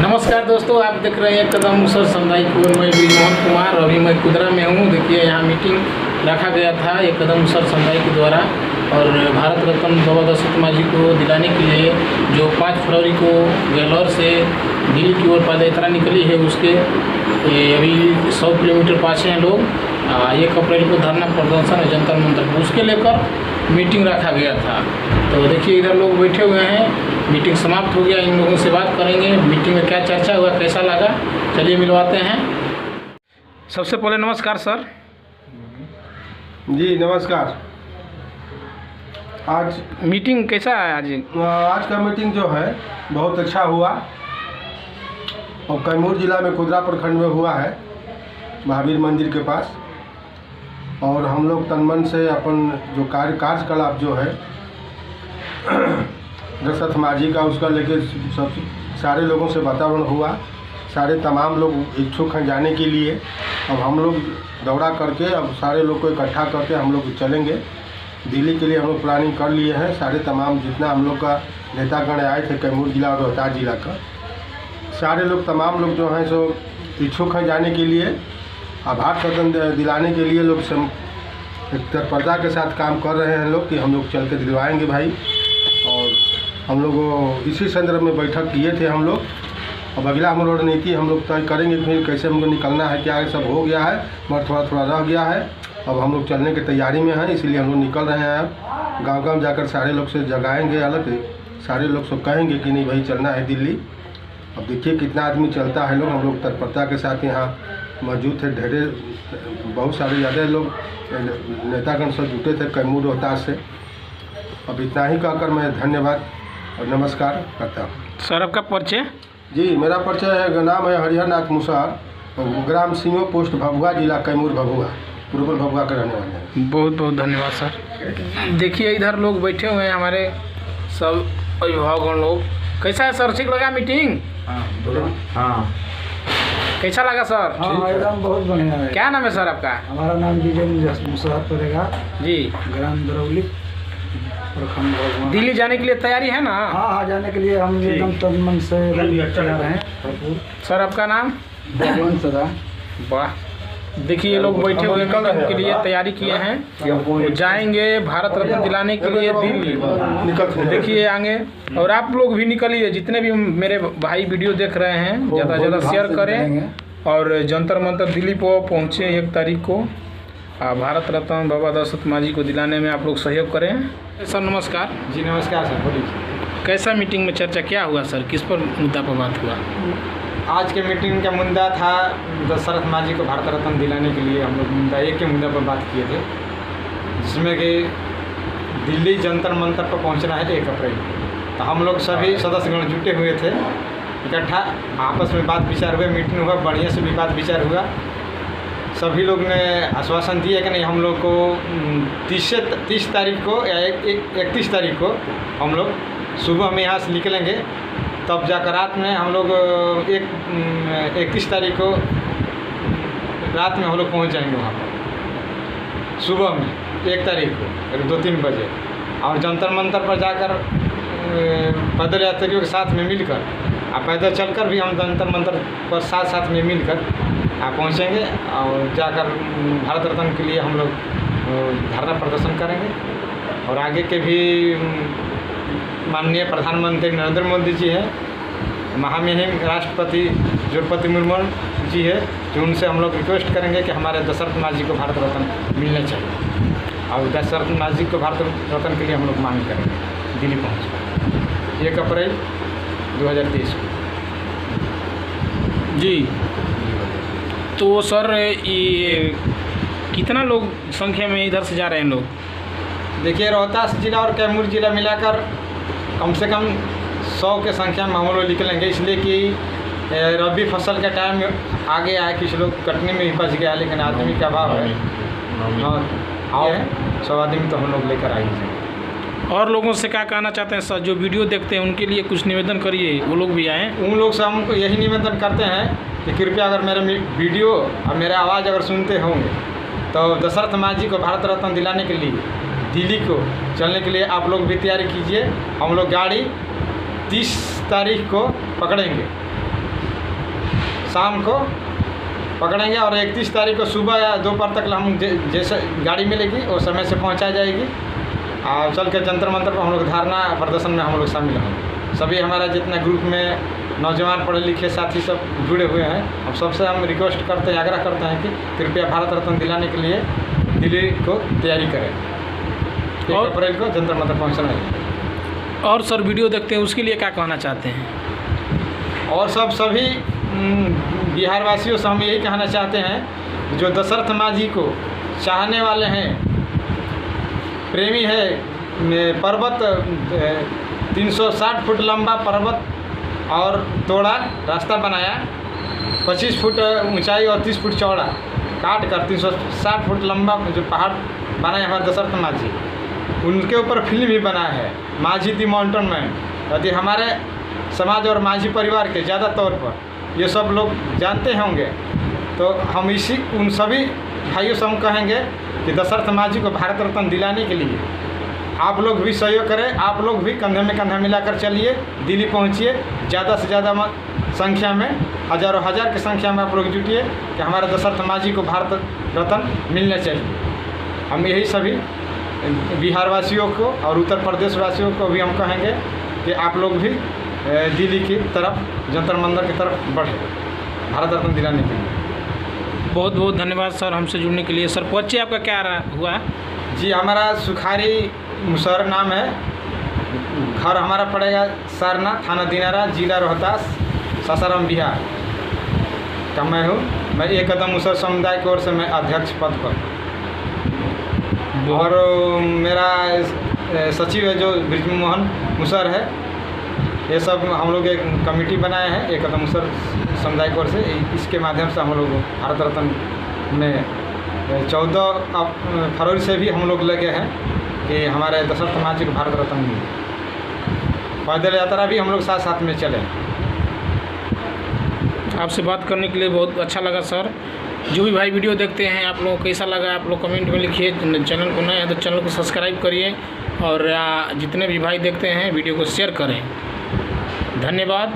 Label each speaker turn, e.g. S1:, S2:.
S1: नमस्कार दोस्तों, आप देख रहे हैं कदम मुसर सामुदायिक मैं ब्रिजमोहन कुमार। अभी मैं कुदरा में हूँ। देखिए यहाँ मीटिंग रखा गया था ये कदम मुसर सामुदायिक के द्वारा, और भारत रत्न बाबा दशरथ मांझी को दिलाने के लिए जो 5 फरवरी को गहलोर से दिल्ली की ओर पद यात्रा निकली है, उसके अभी 100 किलोमीटर पाछे हैं लोग। 1 अप्रैल को धरना प्रदर्शन है जंतर मंतर, उसके लेकर मीटिंग रखा गया था। तो देखिए इधर लोग बैठे हुए हैं। मीटिंग समाप्त हो गया, इन लोगों से बात करेंगे मीटिंग में क्या चर्चा हुआ, कैसा लगा। चलिए मिलवाते हैं। सबसे पहले नमस्कार सर।
S2: जी नमस्कार। आज
S1: मीटिंग कैसा है?
S2: आज का मीटिंग जो है बहुत अच्छा हुआ, और कैमूर जिला में कुदरा प्रखंड में हुआ है, महावीर मंदिर के पास। और हम लोग तन मन से अपन जो कार्यकलाप जो है दशरथ मांझी का, उसका लेके सब सारे लोगों से वातावरण हुआ। सारे तमाम लोग इच्छुक हैं जाने के लिए। अब हम लोग दौड़ा करके अब सारे लोग को इकट्ठा करके हम लोग चलेंगे दिल्ली के लिए। हम लोग प्लानिंग कर लिए हैं। सारे तमाम जितना हम लोग का नेतागण आए थे कैमूर जिला और रोहतास जिला का, सारे लोग तमाम लोग जो हैं सो इच्छुक हैं जाने के लिए। आभार सदन दिलाने के लिए लोग तत्परता के साथ काम कर रहे हैं लोग कि हम लोग चल के दिलवाएँगे भाई। और हम लोग इसी संदर्भ में बैठक किए थे हम लोग। अब अगला हम लोग रणनीति हम लोग तय करेंगे फिर कैसे हमको निकलना है, क्या है। सब हो गया है मगर थोड़ा थोड़ा रह गया है। अब हम लोग चलने की तैयारी में हैं, इसलिए हम लोग निकल रहे हैं। अब गांव-गांव जाकर सारे लोग से जगाएंगे, अलग सारे लोग सब कहेंगे कि नहीं भाई चलना है दिल्ली। अब देखिए कितना आदमी चलता है लोग। हम लोग तत्परता के साथ यहाँ मौजूद थे। ढेरे बहुत सारे ज़्यादा लोग नेतागण सब जुटे थे कैमूर रोहतास से। अब इतना ही कहकर मैं धन्यवाद और नमस्कार करता हूँ।
S1: सर आपका परिचय?
S2: जी मेरा परिचय है, नाम है हरिहर नाथ मुसार, ग्राम सिंहो, पोस्ट भभुआ, जिला कैमूर भभुआ, पूर्व भभुआ के रहने वाले हैं।
S1: बहुत बहुत धन्यवाद सर। देखिए इधर लोग बैठे हुए हैं हमारे सब अभिभावकगण लोग। कैसा है सर, ठीक लगा मीटिंग?
S3: हाँ
S1: कैसा लगा सर?
S3: हाँ एकदम बहुत बढ़िया है।
S1: क्या नाम है सर आपका?
S3: हमारा नाम विजय मुसार पड़ेगा
S1: जी,
S3: ग्राम दरौली, प्रखंड भगवान।
S1: दिल्ली जाने के लिए तैयारी है ना?
S3: हाँ जाने के लिए हम एकदम तन मन से तैयार हैं भरपूर।
S1: सर आपका नाम?
S3: भगवान सदा।
S1: वाह, देखिए ये लोग बैठे हुए मीटिंग के लिए तैयारी किए हैं। जाएंगे भारत रत्न दिलाने के लिए दिल्ली। देखिए आगे, और आप लोग भी निकलिए। जितने भी मेरे भाई वीडियो देख रहे हैं ज़्यादा से ज़्यादा शेयर करें, और जंतर मंतर दिल्ली पर पहुँचे 1 तारीख को। भारत रत्न बाबा दशरथ मांझी को दिलाने में आप लोग सहयोग करें। सर नमस्कार।
S3: जी नमस्कार सर, बोलिए।
S1: कैसा मीटिंग में चर्चा क्या हुआ सर, किस पर मुद्दा पर बात हुआ?
S4: आज के मीटिंग का मुद्दा था दशरथ मांझी को भारत रत्न दिलाने के लिए। हम लोग मुद्दा एक के मुद्दे पर बात किए थे, जिसमें कि दिल्ली जंतर मंतर पर पहुंचना है 1 अप्रैल। तो हम लोग सभी सदस्यगण जुटे हुए थे इकट्ठा, आपस में बात विचार हुए, मीटिंग हुआ, बढ़िया से भी बात विचार हुआ। सभी लोग ने आश्वासन दिया कि नहीं हम लोग को 30 तारीख को या 31 तारीख को हम लोग सुबह में यहाँ से निकलेंगे। तब जाकर रात में हम लोग 31 तारीख को रात में हम लोग पहुँच जाएंगे वहाँ पर। सुबह में 1 तारीख को 2-3 बजे, और जंतर मंतर पर जाकर पैदल यात्रियों के साथ में मिलकर, पैदल चलकर भी हम जंतर मंतर पर साथ में मिलकर पहुँचेंगे। और जाकर भारत रत्न के लिए हम लोग धरना प्रदर्शन करेंगे। और आगे के भी माननीय प्रधानमंत्री नरेंद्र मोदी जी हैं, महामहिम राष्ट्रपति द्रौपदी मुर्मू जी है, जो उनसे हम लोग रिक्वेस्ट करेंगे कि हमारे दशरथ मांझी को भारत रत्न मिलना चाहिए। और दशरथ मांझी को भारत रत्न के लिए हम लोग मांग करेंगे दिल्ली पहुँच 1 अप्रैल 2023 को।
S1: जी तो सर ये कितना लोग संख्या में इधर से जा रहे हैं लोग?
S4: देखिए रोहतास जिला और कैमूर जिला मिलाकर कम से कम 100 के संख्या में हम लोग निकलेंगे, इसलिए कि रबी फसल का टाइम आगे आया। कुछ लोग कटनी में भी फंस गया, लेकिन आदमी का अभाव है। और 100 आदमी तो हम लोग लेकर आएंगे।
S1: और लोगों से क्या कहना चाहते हैं सर, जो वीडियो देखते हैं उनके लिए कुछ निवेदन करिए, वो लोग भी आएँ।
S4: उन लोग से हमको यही निवेदन करते हैं कि कृपया अगर मेरे वीडियो और मेरा आवाज़ अगर सुनते होंगे तो दशरथ मांझी को भारत रत्न दिलाने के लिए दिल्ली को चलने के लिए आप लोग भी तैयारी कीजिए। हम लोग गाड़ी 30 तारीख को पकड़ेंगे शाम को पकड़ेंगे और 31 तारीख को सुबह या दोपहर तक हम जैसे गाड़ी मिलेगी वो समय से पहुंचा जाएगी और चल के जंतर मंतर पर हम लोग धरना प्रदर्शन में हम लोग शामिल होंगे। सभी हमारा जितना ग्रुप में नौजवान पढ़े लिखे साथी सब जुड़े हुए हैं। अब सबसे हम रिक्वेस्ट करते हैं, आग्रह करते हैं कि कृपया भारत रत्न दिलाने के लिए दिल्ली को तैयारी करें। 1 अप्रैल को जंतर मंतर पहुँचना है।
S1: और सर वीडियो देखते हैं उसके लिए क्या कहना चाहते हैं?
S4: और सभी बिहार वासियों से हम यही कहना चाहते हैं, जो दशरथ मांझी को चाहने वाले हैं, प्रेमी है, पर्वत 360 फुट लंबा पर्वत और तोड़ा रास्ता बनाया, 25 फुट ऊंचाई और 30 फुट चौड़ा काट कर 360 फुट लंबा जो पहाड़ बनाया हमारे दशरथ मांझी, उनके ऊपर फिल्म भी बना है मांझी दी माउंटेन मैन। यदि हमारे समाज और मांझी परिवार के ज़्यादा तौर पर ये सब लोग जानते होंगे, तो हम उन सभी भाइयों से हम कहेंगे कि दशरथ मांझी को भारत रत्न दिलाने के लिए आप लोग भी सहयोग करें। आप लोग भी कंधे में कंधा मिलाकर चलिए, दिल्ली पहुंचिए, ज़्यादा से ज़्यादा संख्या में, हज़ारों हज़ार की संख्या में आप लोग जुटिए कि हमारे दशरथ मांझी को भारत रत्न मिलना चाहिए। हम यही सभी बिहार वासियों को और उत्तर प्रदेश वासियों को भी हम कहेंगे कि आप लोग भी दिल्ली की तरफ, जंतर मंतर की तरफ बढ़े भारत रत्न दिलाने के लिए।
S1: बहुत बहुत धन्यवाद सर हमसे जुड़ने के लिए। सर परिचय आपका क्या हुआ?
S4: जी, हमारा सुखारी मुसहर नाम है, घर हमारा पड़ेगा सरना, थाना दिनारा, जिला रोहतास, सासाराम बिहार का मैं हूँ। मैं 1 कदम मुसहर समुदाय की ओर से मैं अध्यक्ष पद पर, और मेरा सचिव है जो ब्रिजमोहन मुसहर है। ये सब हम लोग एक कमेटी बनाए हैं 1 कदम मुसहर समुदाय की ओर से। इसके माध्यम से हम लोग भारत रत्न में 14 फरवरी से भी हम लोग लगे हैं कि हमारे दशरथ मांझी को भारत रत्न मिले। पैदल यात्रा भी हम लोग साथ साथ में चले।
S1: आपसे बात करने के लिए बहुत अच्छा लगा सर। जो भी भाई वीडियो देखते हैं, आप लोगों को कैसा लगा आप लोग कमेंट में लिखिए। चैनल को नए हैं तो चैनल को सब्सक्राइब करिए, और जितने भी भाई देखते हैं वीडियो को शेयर करें। धन्यवाद।